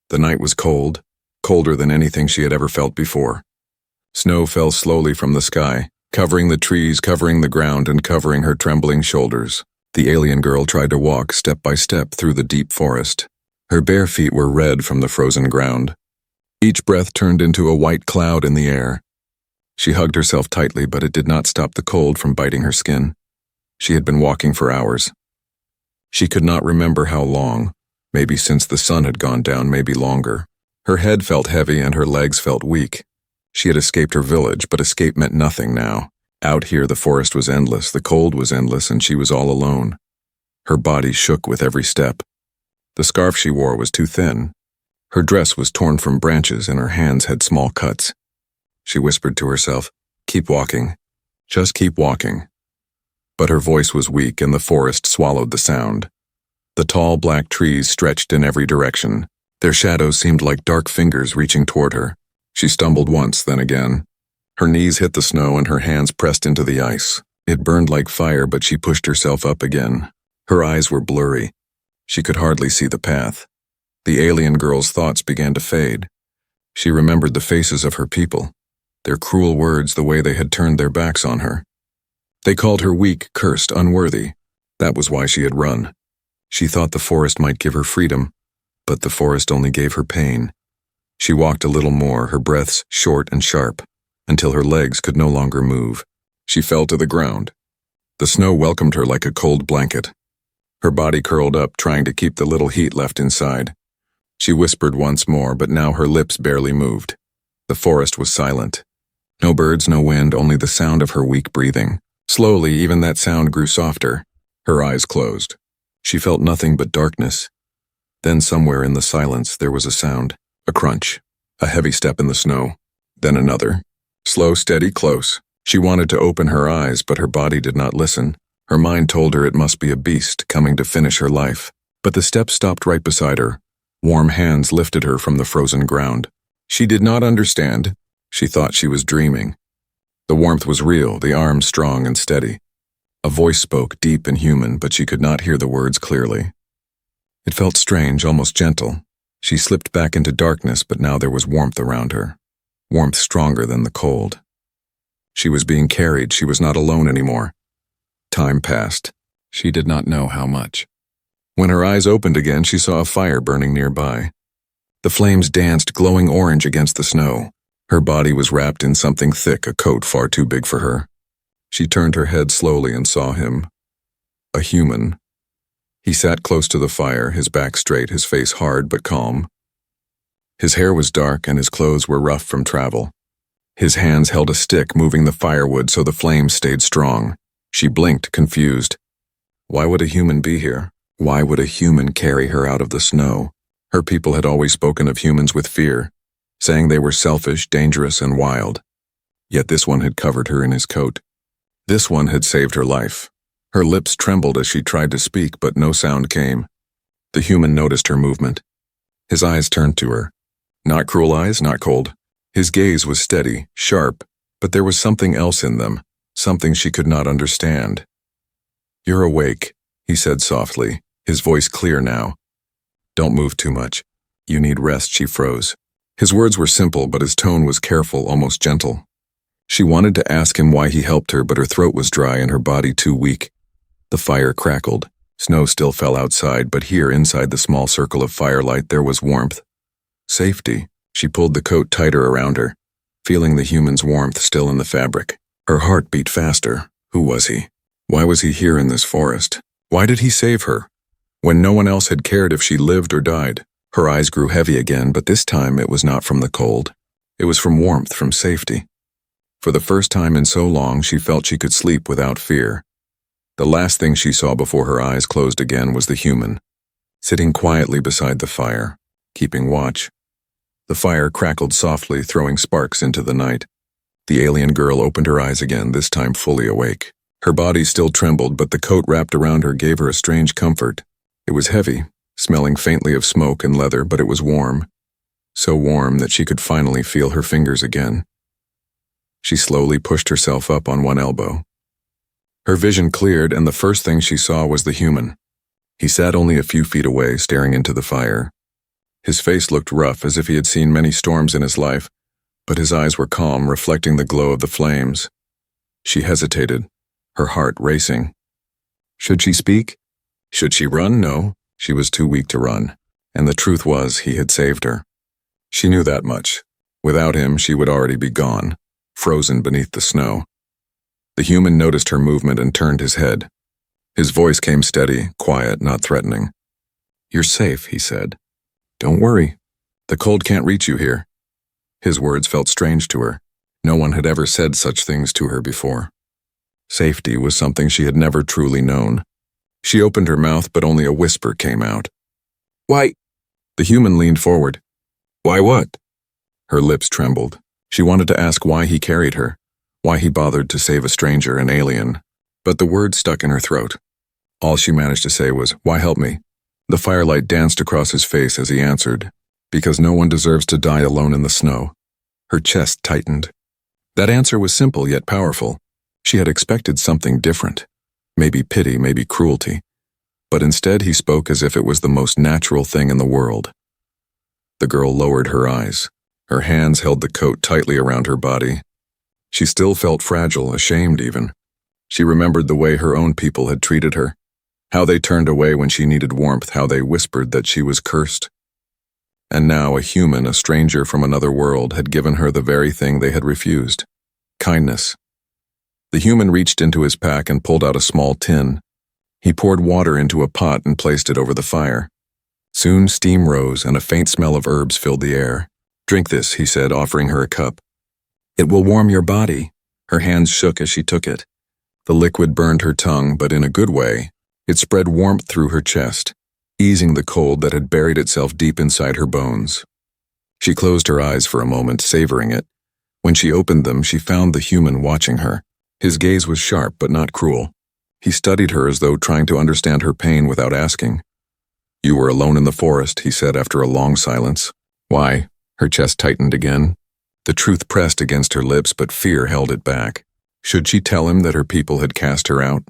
The night was cold, colder than anything she had ever felt before. Snow fell slowly from the sky, covering the trees, covering the ground, and covering her trembling shoulders. The alien girl tried to walk step by step through the deep forest. Her bare feet were red from the frozen ground. Each breath turned into a white cloud in the air. She hugged herself tightly, but it did not stop the cold from biting her skin. She had been walking for hours. She could not remember how long, maybe since the sun had gone down, maybe longer. Her head felt heavy and her legs felt weak. She had escaped her village, but escape meant nothing now. Out here the forest was endless, the cold was endless, and she was all alone. Her body shook with every step. The scarf she wore was too thin. Her dress was torn from branches and her hands had small cuts. She whispered to herself, "Keep walking. Just keep walking." But her voice was weak and the forest swallowed the sound. The tall black trees stretched in every direction. Their shadows seemed like dark fingers reaching toward her. She stumbled once, then again. Her knees hit the snow and her hands pressed into the ice. It burned like fire, but she pushed herself up again. Her eyes were blurry. She could hardly see the path. The alien girl's thoughts began to fade. She remembered the faces of her people, their cruel words, the way they had turned their backs on her. They called her weak, cursed, unworthy. That was why she had run. She thought the forest might give her freedom, but the forest only gave her pain. She walked a little more, her breaths short and sharp, until her legs could no longer move. She fell to the ground. The snow welcomed her like a cold blanket. Her body curled up, trying to keep the little heat left inside. She whispered once more, but now her lips barely moved. The forest was silent. No birds, no wind, only the sound of her weak breathing. Slowly, even that sound grew softer. Her eyes closed. She felt nothing but darkness. Then somewhere in the silence there was a sound, a crunch, a heavy step in the snow. Then another. Slow, steady, close. She wanted to open her eyes, but her body did not listen. Her mind told her it must be a beast coming to finish her life. But the step stopped right beside her. Warm hands lifted her from the frozen ground. She did not understand. She thought she was dreaming. The warmth was real, the arms strong and steady. A voice spoke, deep and human, but she could not hear the words clearly. It felt strange, almost gentle. She slipped back into darkness, but now there was warmth around her. Warmth stronger than the cold. She was being carried, she was not alone anymore. Time passed. She did not know how much. When her eyes opened again, she saw a fire burning nearby. The flames danced, glowing orange against the snow. Her body was wrapped in something thick, a coat far too big for her. She turned her head slowly and saw him. A human. He sat close to the fire, his back straight, his face hard but calm. His hair was dark and his clothes were rough from travel. His hands held a stick, moving the firewood so the flames stayed strong. She blinked, confused. Why would a human be here? Why would a human carry her out of the snow? Her people had always spoken of humans with fear, saying they were selfish, dangerous, and wild. Yet this one had covered her in his coat. This one had saved her life. Her lips trembled as she tried to speak, but no sound came. The human noticed her movement. His eyes turned to her. Not cruel eyes, not cold. His gaze was steady, sharp, but there was something else in them, something she could not understand. "You're awake," he said softly, his voice clear now. "Don't move too much. You need rest." She froze. His words were simple, but his tone was careful, almost gentle. She wanted to ask him why he helped her, but her throat was dry and her body too weak. The fire crackled. Snow still fell outside, but here, inside the small circle of firelight, there was warmth. Safety. She pulled the coat tighter around her, feeling the human's warmth still in the fabric. Her heart beat faster. Who was he? Why was he here in this forest? Why did he save her, when no one else had cared if she lived or died? Her eyes grew heavy again, but this time it was not from the cold. It was from warmth, from safety. For the first time in so long, she felt she could sleep without fear. The last thing she saw before her eyes closed again was the human, sitting quietly beside the fire, keeping watch. The fire crackled softly, throwing sparks into the night. The alien girl opened her eyes again, this time fully awake. Her body still trembled, but the coat wrapped around her gave her a strange comfort. It was heavy, smelling faintly of smoke and leather, but it was warm. So warm that she could finally feel her fingers again. She slowly pushed herself up on one elbow. Her vision cleared, and the first thing she saw was the human. He sat only a few feet away, staring into the fire. His face looked rough, as if he had seen many storms in his life, but his eyes were calm, reflecting the glow of the flames. She hesitated, her heart racing. Should she speak? Should she run? No, she was too weak to run, and the truth was he had saved her. She knew that much. Without him, she would already be gone, frozen beneath the snow. The human noticed her movement and turned his head. His voice came steady, quiet, not threatening. "You're safe," he said. "Don't worry. The cold can't reach you here." His words felt strange to her. No one had ever said such things to her before. Safety was something she had never truly known. She opened her mouth, but only a whisper came out. "Why?" The human leaned forward. "Why what?" Her lips trembled. She wanted to ask why he carried her, why he bothered to save a stranger, an alien, but the words stuck in her throat. All she managed to say was, "Why help me?" The firelight danced across his face as he answered, "Because no one deserves to die alone in the snow." Her chest tightened. That answer was simple yet powerful. She had expected something different. Maybe pity, maybe cruelty. But instead he spoke as if it was the most natural thing in the world. The girl lowered her eyes. Her hands held the coat tightly around her body. She still felt fragile, ashamed even. She remembered the way her own people had treated her, how they turned away when she needed warmth, how they whispered that she was cursed. And now a human, a stranger from another world, had given her the very thing they had refused: kindness. The human reached into his pack and pulled out a small tin. He poured water into a pot and placed it over the fire. Soon steam rose and a faint smell of herbs filled the air. "Drink this," he said, offering her a cup. "It will warm your body." Her hands shook as she took it. The liquid burned her tongue, but in a good way. It spread warmth through her chest, easing the cold that had buried itself deep inside her bones. She closed her eyes for a moment, savoring it. When she opened them, she found the human watching her. His gaze was sharp but not cruel. He studied her as though trying to understand her pain without asking. "You were alone in the forest," he said after a long silence. "Why?" Her chest tightened again. The truth pressed against her lips, but fear held it back. Should she tell him that her people had cast her out?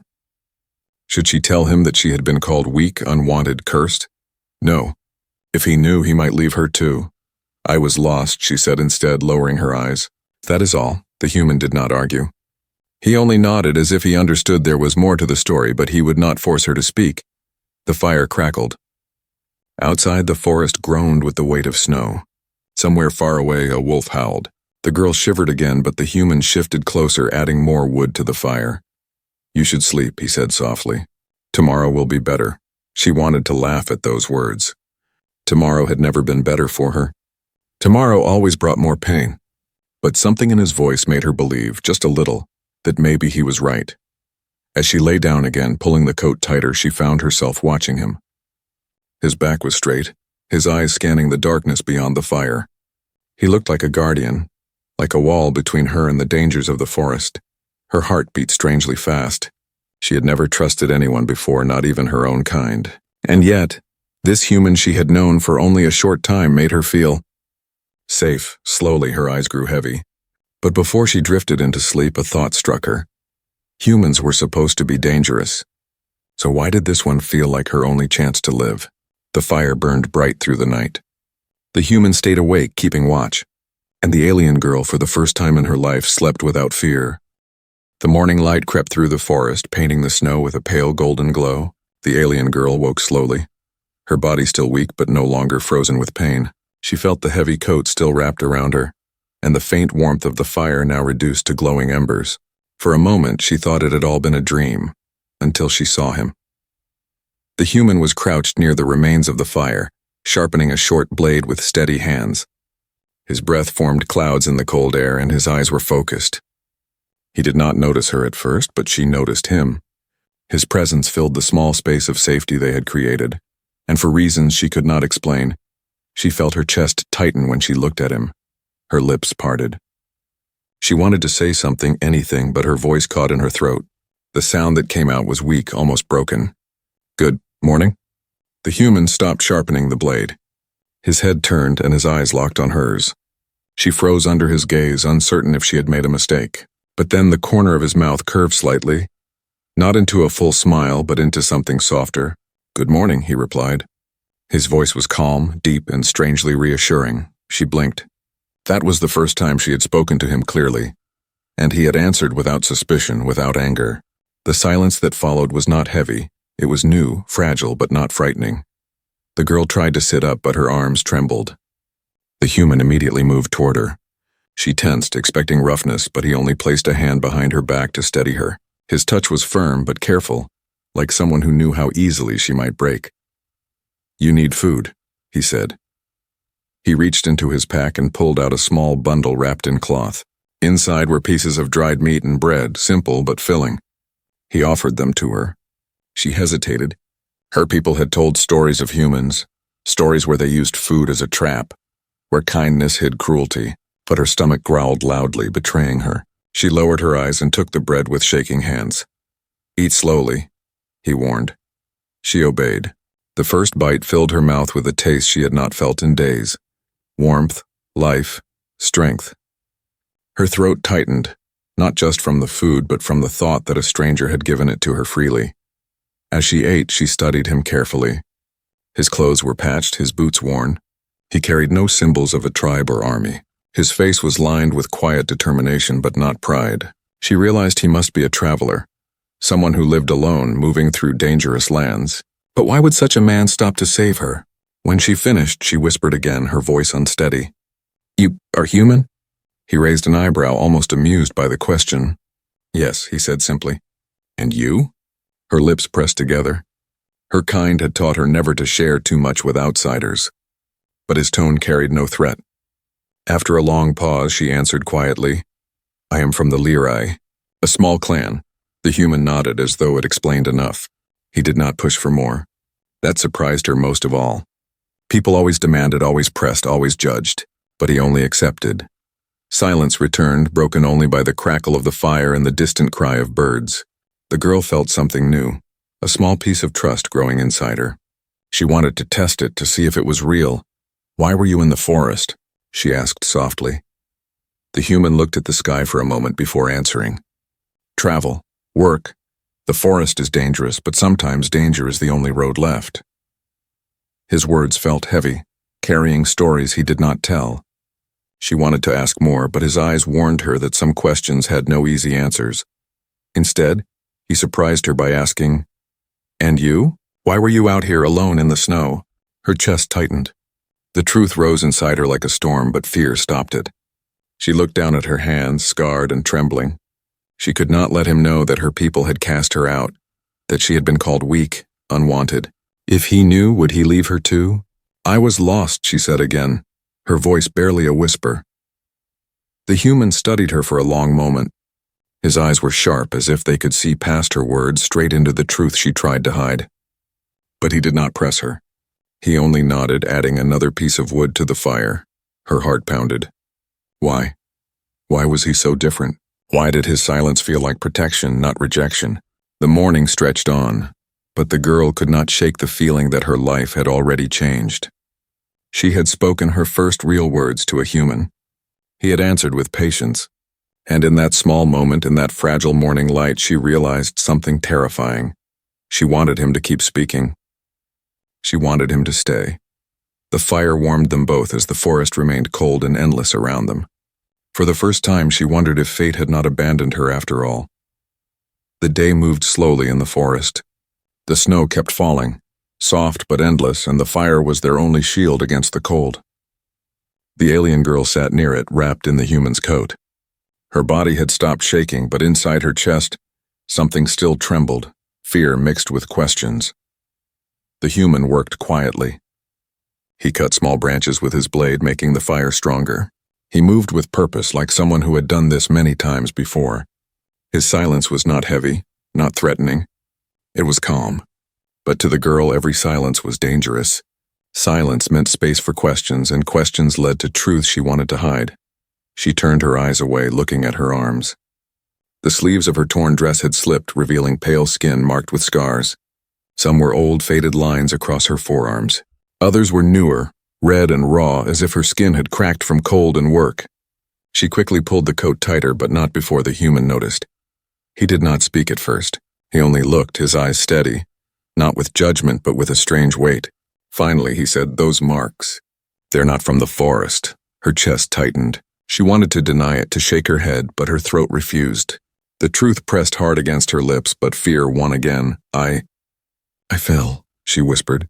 Should she tell him that she had been called weak, unwanted, cursed? No. If he knew, he might leave her too. "I was lost," she said instead, lowering her eyes. "That is all." The human did not argue. He only nodded as if he understood there was more to the story, but he would not force her to speak. The fire crackled. Outside, the forest groaned with the weight of snow. Somewhere far away, a wolf howled. The girl shivered again, but the human shifted closer, adding more wood to the fire. "You should sleep," he said softly. "Tomorrow will be better." She wanted to laugh at those words. Tomorrow had never been better for her. Tomorrow always brought more pain. But something in his voice made her believe, just a little, that maybe he was right. As she lay down again, pulling the coat tighter, she found herself watching him. His back was straight, his eyes scanning the darkness beyond the fire. He looked like a guardian, like a wall between her and the dangers of the forest. Her heart beat strangely fast. She had never trusted anyone before, not even her own kind. And yet, this human she had known for only a short time made her feel safe. Slowly, her eyes grew heavy. But before she drifted into sleep, a thought struck her. Humans were supposed to be dangerous. So why did this one feel like her only chance to live? The fire burned bright through the night. The human stayed awake, keeping watch. And the alien girl, for the first time in her life, slept without fear. The morning light crept through the forest, painting the snow with a pale golden glow. The alien girl woke slowly. Her body still weak, but no longer frozen with pain. She felt the heavy coat still wrapped around her, and the faint warmth of the fire now reduced to glowing embers. For a moment, she thought it had all been a dream, until she saw him. The human was crouched near the remains of the fire, sharpening a short blade with steady hands. His breath formed clouds in the cold air, and his eyes were focused. He did not notice her at first, but she noticed him. His presence filled the small space of safety they had created, and for reasons she could not explain, she felt her chest tighten when she looked at him. Her lips parted. She wanted to say something, anything, but her voice caught in her throat. The sound that came out was weak, almost broken. "Good morning?" The human stopped sharpening the blade. His head turned and his eyes locked on hers. She froze under his gaze, uncertain if she had made a mistake. But then the corner of his mouth curved slightly, not into a full smile, but into something softer. "Good morning," he replied. His voice was calm, deep, and strangely reassuring. She blinked. That was the first time she had spoken to him clearly, and he had answered without suspicion, without anger. The silence that followed was not heavy. It was new, fragile, but not frightening. The girl tried to sit up, but her arms trembled. The human immediately moved toward her. She tensed, expecting roughness, but he only placed a hand behind her back to steady her. His touch was firm but careful, like someone who knew how easily she might break. "You need food," he said. He reached into his pack and pulled out a small bundle wrapped in cloth. Inside were pieces of dried meat and bread, simple but filling. He offered them to her. She hesitated. Her people had told stories of humans, stories where they used food as a trap, where kindness hid cruelty, but her stomach growled loudly, betraying her. She lowered her eyes and took the bread with shaking hands. "Eat slowly," he warned. She obeyed. The first bite filled her mouth with a taste she had not felt in days. Warmth, life, strength. Her throat tightened, not just from the food but from the thought that a stranger had given it to her freely. As she ate, she studied him carefully. His clothes were patched, his boots worn. He carried no symbols of a tribe or army. His face was lined with quiet determination but not pride. She realized he must be a traveler, someone who lived alone, moving through dangerous lands. But why would such a man stop to save her? When she finished, she whispered again, her voice unsteady. "You are human?" He raised an eyebrow, almost amused by the question. "Yes," he said simply. "And you?" Her lips pressed together. Her kind had taught her never to share too much with outsiders. But his tone carried no threat. After a long pause, she answered quietly, "I am from the Lirai, a small clan." The human nodded as though it explained enough. He did not push for more. That surprised her most of all. People always demanded, always pressed, always judged, but he only accepted. Silence returned, broken only by the crackle of the fire and the distant cry of birds. The girl felt something new, a small piece of trust growing inside her. She wanted to test it, to see if it was real. "Why were you in the forest?" she asked softly. The human looked at the sky for a moment before answering. "Travel. Work. The forest is dangerous, but sometimes danger is the only road left." His words felt heavy, carrying stories he did not tell. She wanted to ask more, but his eyes warned her that some questions had no easy answers. Instead, he surprised her by asking, "And you? Why were you out here alone in the snow?" Her chest tightened. The truth rose inside her like a storm, but fear stopped it. She looked down at her hands, scarred and trembling. She could not let him know that her people had cast her out, that she had been called weak, unwanted. If he knew, would he leave her too? "I was lost," she said again, her voice barely a whisper. The human studied her for a long moment. His eyes were sharp, as if they could see past her words, straight into the truth she tried to hide. But he did not press her. He only nodded, adding another piece of wood to the fire. Her heart pounded. Why? Why was he so different? Why did his silence feel like protection, not rejection? The morning stretched on, but the girl could not shake the feeling that her life had already changed. She had spoken her first real words to a human. He had answered with patience, and in that small moment, in that fragile morning light, she realized something terrifying. She wanted him to keep speaking. She wanted him to stay. The fire warmed them both as the forest remained cold and endless around them. For the first time, she wondered if fate had not abandoned her after all. The day moved slowly in the forest. The snow kept falling, soft but endless, and the fire was their only shield against the cold. The alien girl sat near it, wrapped in the human's coat. Her body had stopped shaking, but inside her chest, something still trembled, fear mixed with questions. The human worked quietly. He cut small branches with his blade, making the fire stronger. He moved with purpose, like someone who had done this many times before. His silence was not heavy, not threatening. It was calm. But to the girl, every silence was dangerous. Silence meant space for questions, and questions led to truth she wanted to hide. She turned her eyes away, looking at her arms. The sleeves of her torn dress had slipped, revealing pale skin marked with scars. Some were old, faded lines across her forearms. Others were newer, red and raw, as if her skin had cracked from cold and work. She quickly pulled the coat tighter, but not before the human noticed. He did not speak at first. He only looked, his eyes steady, not with judgment but with a strange weight. Finally, he said, "Those marks. They're not from the forest." Her chest tightened. She wanted to deny it, to shake her head, but her throat refused. The truth pressed hard against her lips, but fear won again. I fell," she whispered.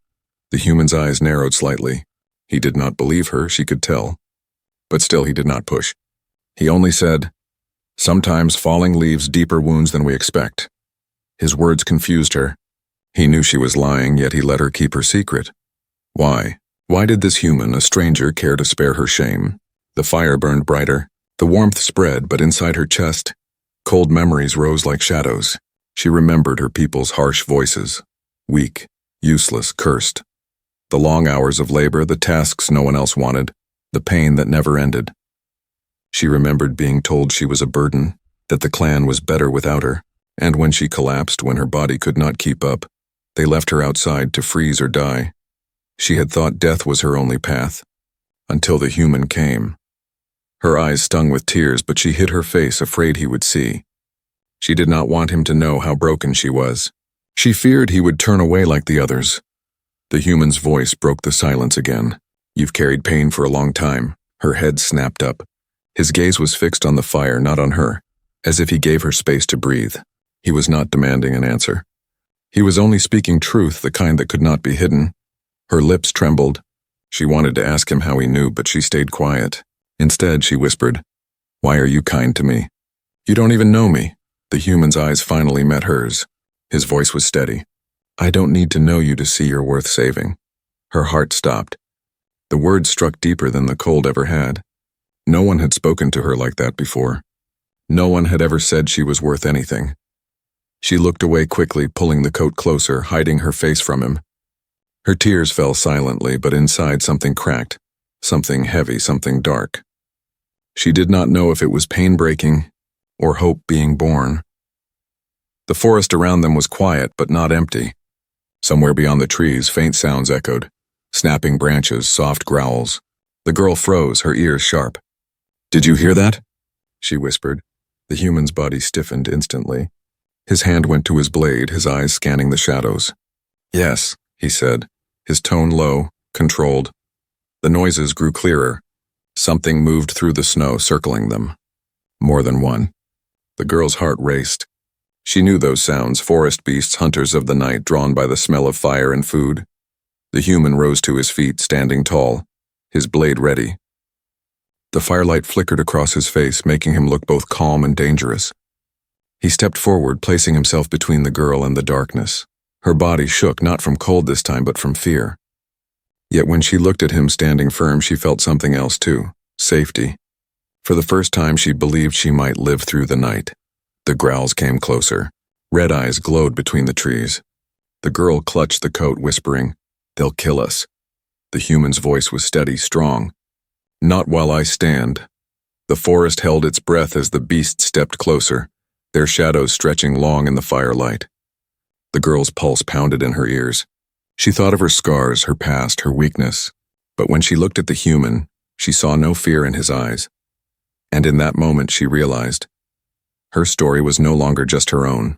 The human's eyes narrowed slightly. He did not believe her, she could tell. But still he did not push. He only said, "Sometimes falling leaves deeper wounds than we expect." His words confused her. He knew she was lying, yet he let her keep her secret. Why? Why did this human, a stranger, care to spare her shame? The fire burned brighter. The warmth spread, but inside her chest, cold memories rose like shadows. She remembered her people's harsh voices. Weak, useless, cursed. The long hours of labor, the tasks no one else wanted, the pain that never ended. She remembered being told she was a burden, that the clan was better without her, and when she collapsed, when her body could not keep up, they left her outside to freeze or die. She had thought death was her only path, until the human came. Her eyes stung with tears, but she hid her face, afraid he would see. She did not want him to know how broken she was. She feared he would turn away like the others. The human's voice broke the silence again. "You've carried pain for a long time." Her head snapped up. His gaze was fixed on the fire, not on her, as if he gave her space to breathe. He was not demanding an answer. He was only speaking truth, the kind that could not be hidden. Her lips trembled. She wanted to ask him how he knew, but she stayed quiet. Instead, she whispered, "Why are you kind to me? You don't even know me." The human's eyes finally met hers. His voice was steady. "I don't need to know you to see you're worth saving." Her heart stopped. The words struck deeper than the cold ever had. No one had spoken to her like that before. No one had ever said she was worth anything. She looked away quickly, pulling the coat closer, hiding her face from him. Her tears fell silently, but inside something cracked, something heavy, something dark. She did not know if it was pain breaking or hope being born. The forest around them was quiet, but not empty. Somewhere beyond the trees, faint sounds echoed. Snapping branches, soft growls. The girl froze, her ears sharp. "Did you hear that?" she whispered. The human's body stiffened instantly. His hand went to his blade, his eyes scanning the shadows. "Yes," he said, his tone low, controlled. The noises grew clearer. Something moved through the snow, circling them. More than one. The girl's heart raced. She knew those sounds, forest beasts, hunters of the night, drawn by the smell of fire and food. The human rose to his feet, standing tall, his blade ready. The firelight flickered across his face, making him look both calm and dangerous. He stepped forward, placing himself between the girl and the darkness. Her body shook, not from cold this time, but from fear. Yet when she looked at him standing firm, she felt something else too, safety. For the first time, she believed she might live through the night. The growls came closer. Red eyes glowed between the trees. The girl clutched the coat, whispering, "They'll kill us." The human's voice was steady, strong. "Not while I stand." The forest held its breath as the beasts stepped closer, their shadows stretching long in the firelight. The girl's pulse pounded in her ears. She thought of her scars, her past, her weakness. But when she looked at the human, she saw no fear in his eyes. And in that moment she realized, her story was no longer just her own.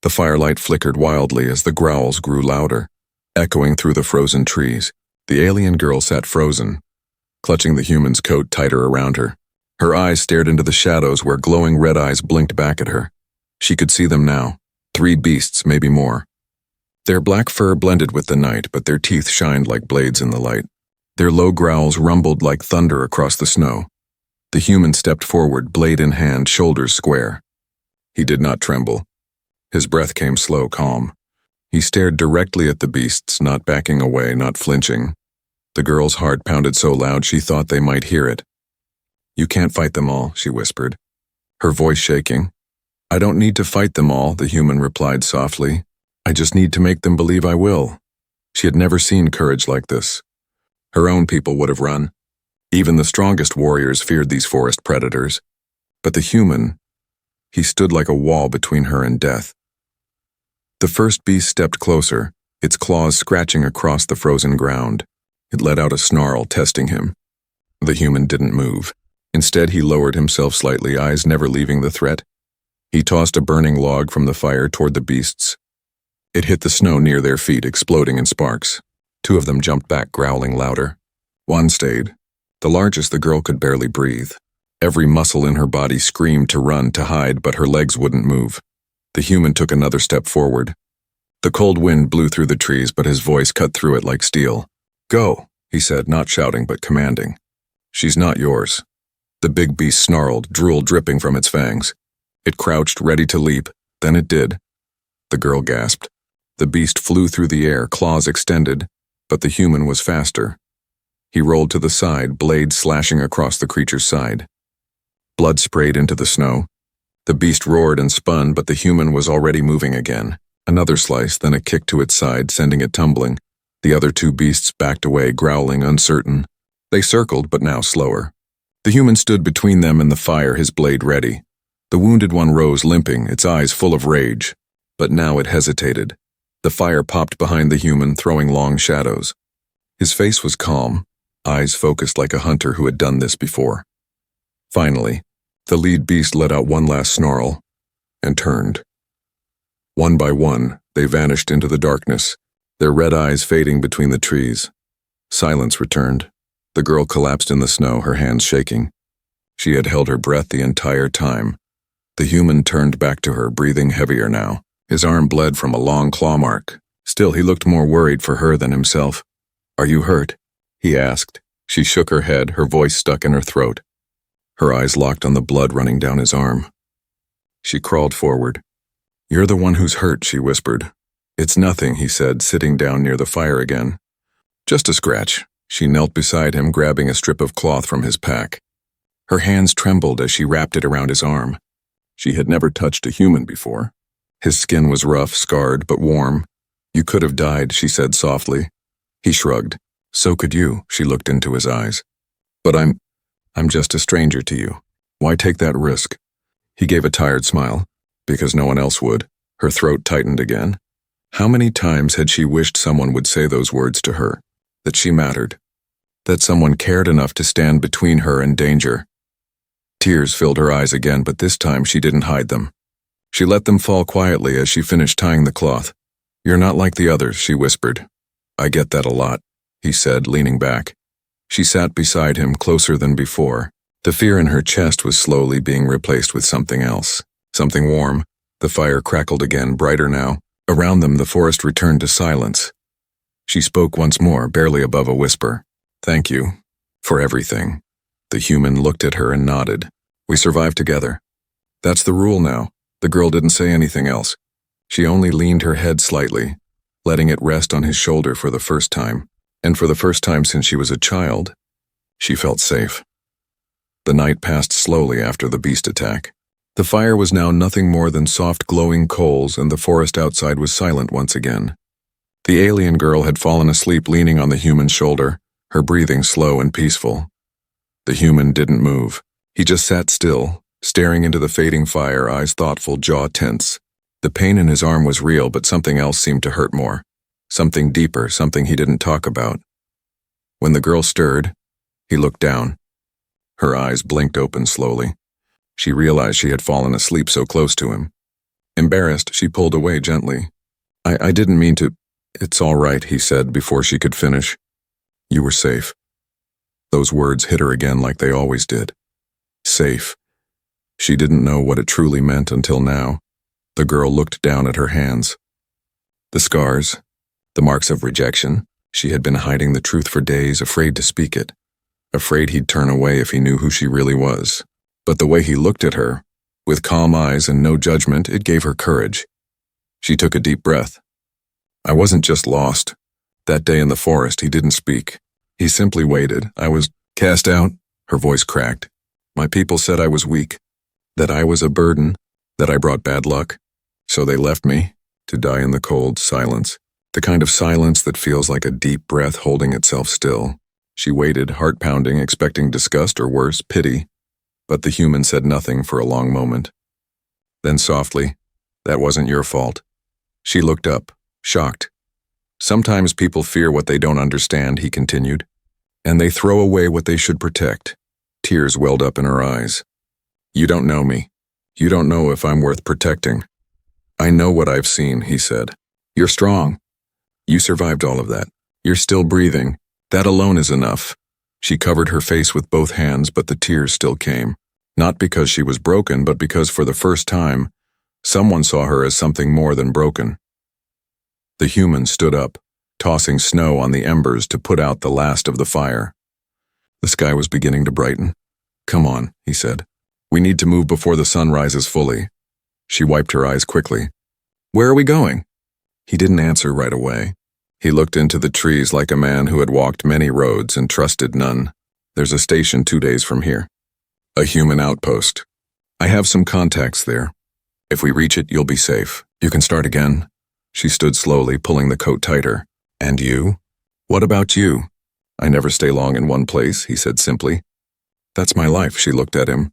The firelight flickered wildly as the growls grew louder, echoing through the frozen trees. The alien girl sat frozen, clutching the human's coat tighter around her. Her eyes stared into the shadows where glowing red eyes blinked back at her. She could see them now, 3 beasts, maybe more. Their black fur blended with the night, but their teeth shined like blades in the light. Their low growls rumbled like thunder across the snow. The human stepped forward, blade in hand, shoulders square. He did not tremble. His breath came slow, calm. He stared directly at the beasts, not backing away, not flinching. The girl's heart pounded so loud she thought they might hear it. "You can't fight them all," she whispered, her voice shaking. "I don't need to fight them all," the human replied softly. "I just need to make them believe I will." She had never seen courage like this. Her own people would have run. Even the strongest warriors feared these forest predators. But the human, he stood like a wall between her and death. The first beast stepped closer, its claws scratching across the frozen ground. It let out a snarl, testing him. The human didn't move. Instead, he lowered himself slightly, eyes never leaving the threat. He tossed a burning log from the fire toward the beasts. It hit the snow near their feet, exploding in sparks. Two of them jumped back, growling louder. One stayed. The largest, the girl could barely breathe. Every muscle in her body screamed to run, to hide, but her legs wouldn't move. The human took another step forward. The cold wind blew through the trees, but his voice cut through it like steel. "Go," he said, not shouting but commanding. "She's not yours." The big beast snarled, drool dripping from its fangs. It crouched, ready to leap. Then it did. The girl gasped. The beast flew through the air, claws extended, but the human was faster. He rolled to the side, blades slashing across the creature's side. Blood sprayed into the snow. The beast roared and spun, but the human was already moving again. Another slice, then a kick to its side, sending it tumbling. The other two beasts backed away, growling, uncertain. They circled, but now slower. The human stood between them and the fire, his blade ready. The wounded one rose, limping, its eyes full of rage. But now it hesitated. The fire popped behind the human, throwing long shadows. His face was calm, eyes focused like a hunter who had done this before. Finally, the lead beast let out one last snarl and turned. One by one, they vanished into the darkness, their red eyes fading between the trees. Silence returned. The girl collapsed in the snow, her hands shaking. She had held her breath the entire time. The human turned back to her, breathing heavier now. His arm bled from a long claw mark. Still, he looked more worried for her than himself. "Are you hurt?" he asked. She shook her head, her voice stuck in her throat. Her eyes locked on the blood running down his arm. She crawled forward. "You're the one who's hurt," she whispered. "It's nothing," he said, sitting down near the fire again. "Just a scratch." She knelt beside him, grabbing a strip of cloth from his pack. Her hands trembled as she wrapped it around his arm. She had never touched a human before. His skin was rough, scarred, but warm. "You could have died," she said softly. He shrugged. "So could you," she looked into his eyes. "But I'm just a stranger to you. Why take that risk?" He gave a tired smile. "Because no one else would." Her throat tightened again. How many times had she wished someone would say those words to her? That she mattered. That someone cared enough to stand between her and danger. Tears filled her eyes again, but this time she didn't hide them. She let them fall quietly as she finished tying the cloth. "You're not like the others," she whispered. "I get that a lot," he said, leaning back. She sat beside him, closer than before. The fear in her chest was slowly being replaced with something else. Something warm. The fire crackled again, brighter now. Around them, the forest returned to silence. She spoke once more, barely above a whisper. "Thank you. For everything." The human looked at her and nodded. "We survived together. That's the rule now." The girl didn't say anything else. She only leaned her head slightly, letting it rest on his shoulder for the first time. And for the first time since she was a child, she felt safe. The night passed slowly after the beast attack. The fire was now nothing more than soft glowing coals, and the forest outside was silent once again. The alien girl had fallen asleep leaning on the human's shoulder, her breathing slow and peaceful. The human didn't move. He just sat still, staring into the fading fire, eyes thoughtful, jaw tense. The pain in his arm was real, but something else seemed to hurt more. Something deeper, something he didn't talk about. When the girl stirred, he looked down. Her eyes blinked open slowly. She realized she had fallen asleep so close to him. Embarrassed, she pulled away gently. I didn't mean to." "It's all right," he said before she could finish. "You were safe." Those words hit her again like they always did. Safe. She didn't know what it truly meant until now. The girl looked down at her hands. The scars, the marks of rejection. She had been hiding the truth for days, afraid to speak it. Afraid he'd turn away if he knew who she really was. But the way he looked at her, with calm eyes and no judgment, it gave her courage. She took a deep breath. "I wasn't just lost. That day in the forest, he didn't speak. He simply waited. I was cast out." Her voice cracked. "My people said I was weak, that I was a burden, that I brought bad luck. So they left me, to die in the cold silence. The kind of silence that feels like a deep breath holding itself still." She waited, heart pounding, expecting disgust or worse, pity. But the human said nothing for a long moment. Then softly, "That wasn't your fault." She looked up, shocked. "Sometimes people fear what they don't understand," he continued. "And they throw away what they should protect." Tears welled up in her eyes. "You don't know me. You don't know if I'm worth protecting." "I know what I've seen," he said. "You're strong. You survived all of that. You're still breathing. That alone is enough. She covered her face with both hands, but the tears still came. Not because she was broken, but because for the first time, someone saw her as something more than broken. The human stood up, tossing snow on the embers to put out the last of the fire. The sky was beginning to brighten. "Come on," he said. "We need to move before the sun rises fully." She wiped her eyes quickly. "Where are we going?" He didn't answer right away. He looked into the trees like a man who had walked many roads and trusted none. "There's a station 2 days from here. A human outpost. I have some contacts there. If we reach it, you'll be safe. You can start again." She stood slowly, pulling the coat tighter. "And you? What about you?" "I never stay long in one place," he said simply. "That's my life," she looked at him.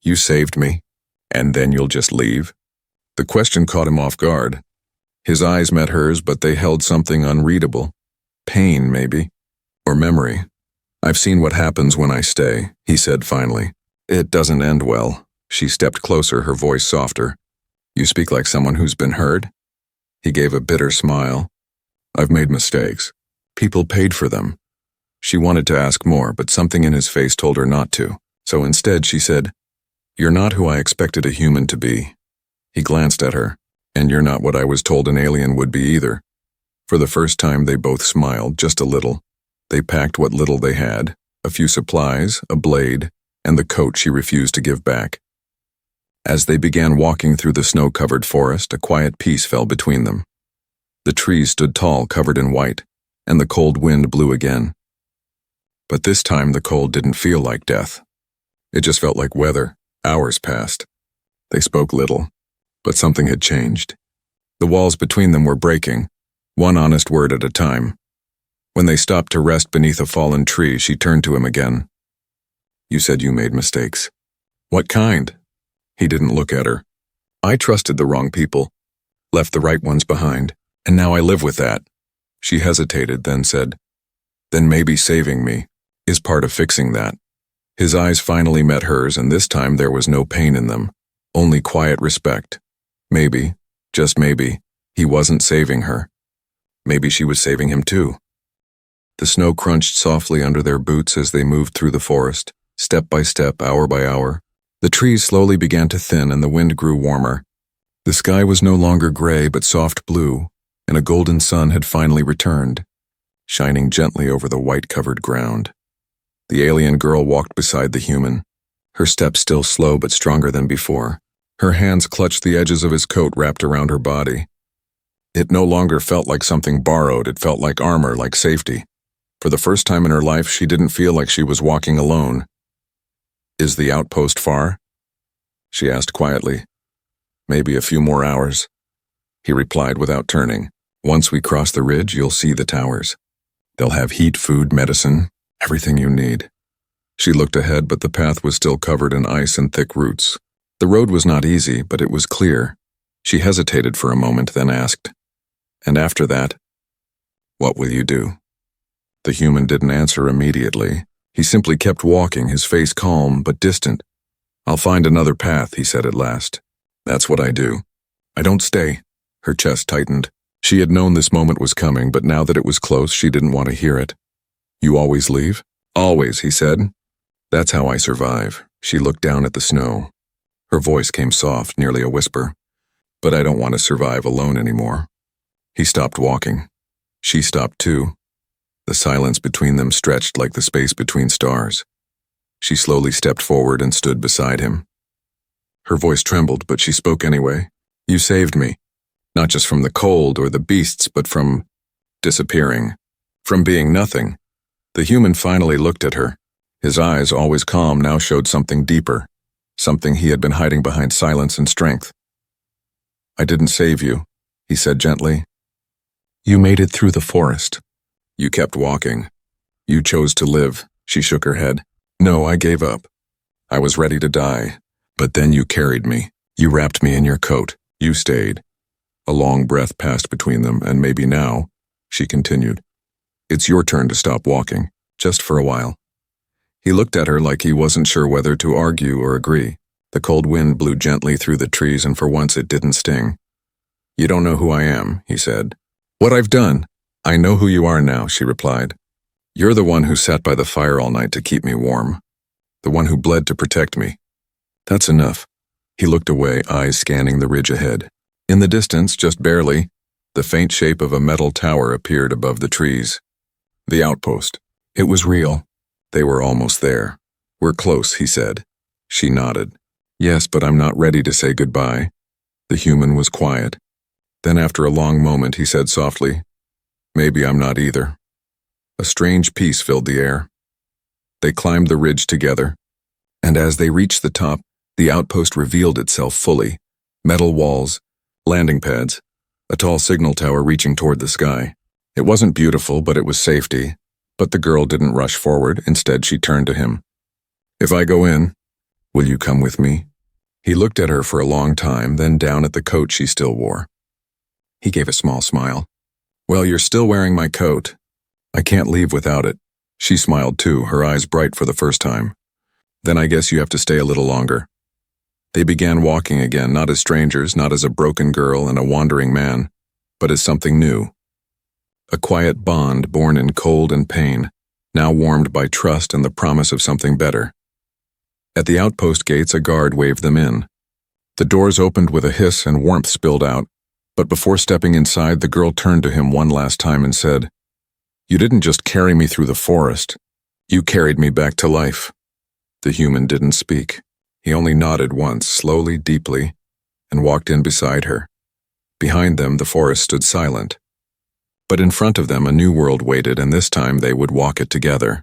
"You saved me, and then you'll just leave?" The question caught him off guard. His eyes met hers, but they held something unreadable. Pain, maybe. Or memory. "I've seen what happens when I stay," he said finally. "It doesn't end well." She stepped closer, her voice softer. "You speak like someone who's been hurt?" He gave a bitter smile. "I've made mistakes. People paid for them." She wanted to ask more, but something in his face told her not to. So instead she said, "You're not who I expected a human to be." He glanced at her. "And you're not what I was told an alien would be either." For the first time they both smiled, just a little. They packed what little they had, a few supplies, a blade, and the coat she refused to give back. As they began walking through the snow-covered forest, a quiet peace fell between them. The trees stood tall, covered in white, and the cold wind blew again. But this time the cold didn't feel like death. It just felt like weather. Hours passed. They spoke little. But something had changed. The walls between them were breaking, one honest word at a time. When they stopped to rest beneath a fallen tree, she turned to him again. "You said you made mistakes." "What kind?" He didn't look at her. "I trusted the wrong people, left the right ones behind, and now I live with that." She hesitated, then said, "Then maybe saving me is part of fixing that." His eyes finally met hers, and this time there was no pain in them, only quiet respect. Maybe, just maybe, he wasn't saving her. Maybe she was saving him too. The snow crunched softly under their boots as they moved through the forest, step by step, hour by hour. The trees slowly began to thin and the wind grew warmer. The sky was no longer gray but soft blue, and a golden sun had finally returned, shining gently over the white-covered ground. The alien girl walked beside the human, her steps still slow but stronger than before. Her hands clutched the edges of his coat wrapped around her body. It no longer felt like something borrowed, it felt like armor, like safety. For the first time in her life, she didn't feel like she was walking alone. "Is the outpost far?" she asked quietly. "Maybe a few more hours," he replied without turning. "Once we cross the ridge, you'll see the towers. They'll have heat, food, medicine, everything you need." She looked ahead, but the path was still covered in ice and thick roots. The road was not easy, but it was clear. She hesitated for a moment, then asked, "And after that, what will you do?" The human didn't answer immediately. He simply kept walking, his face calm but distant. "I'll find another path," he said at last. "That's what I do. I don't stay." Her chest tightened. She had known this moment was coming, but now that it was close, she didn't want to hear it. "You always leave?" "Always," he said. "That's how I survive." She looked down at the snow. Her voice came soft, nearly a whisper. "But I don't want to survive alone anymore." He stopped walking. She stopped too. The silence between them stretched like the space between stars. She slowly stepped forward and stood beside him. Her voice trembled, but she spoke anyway. "You saved me. Not just from the cold or the beasts, but from disappearing. From being nothing." The human finally looked at her. His eyes, always calm, now showed something deeper. Something he had been hiding behind silence and strength. "I didn't save you," he said gently. "You made it through the forest. You kept walking. You chose to live." She shook her head. "No, I gave up. I was ready to die. But then you carried me. You wrapped me in your coat. You stayed." A long breath passed between them, and maybe now, she continued, "It's your turn to stop walking, just for a while." He looked at her like he wasn't sure whether to argue or agree. The cold wind blew gently through the trees, and for once it didn't sting. "You don't know who I am," he said. "What I've done." I know who you are now, she replied. You're the one who sat by the fire all night to keep me warm. The one who bled to protect me. That's enough. He looked away, eyes scanning the ridge ahead. In the distance, just barely, the faint shape of a metal tower appeared above the trees. The outpost. It was real. They were almost there. We're close, he said. She nodded. Yes, but I'm not ready to say goodbye. The human was quiet. Then after a long moment, he said softly, Maybe I'm not either. A strange peace filled the air. They climbed the ridge together, and as they reached the top, the outpost revealed itself fully. Metal walls, landing pads, a tall signal tower reaching toward the sky. It wasn't beautiful, but it was safety. But the girl didn't rush forward. Instead, she turned to him. If I go in, will you come with me? He looked at her for a long time, then down at the coat she still wore. He gave a small smile. Well, you're still wearing my coat. I can't leave without it. She smiled too, her eyes bright for the first time. Then I guess you have to stay a little longer. They began walking again, not as strangers, not as a broken girl and a wandering man, but as something new. A quiet bond born in cold and pain, now warmed by trust and the promise of something better. At the outpost gates, a guard waved them in. The doors opened with a hiss and warmth spilled out, but before stepping inside, the girl turned to him one last time and said, You didn't just carry me through the forest. You carried me back to life. The human didn't speak. He only nodded once, slowly, deeply, and walked in beside her. Behind them, the forest stood silent. But in front of them, a new world waited, and this time they would walk it together.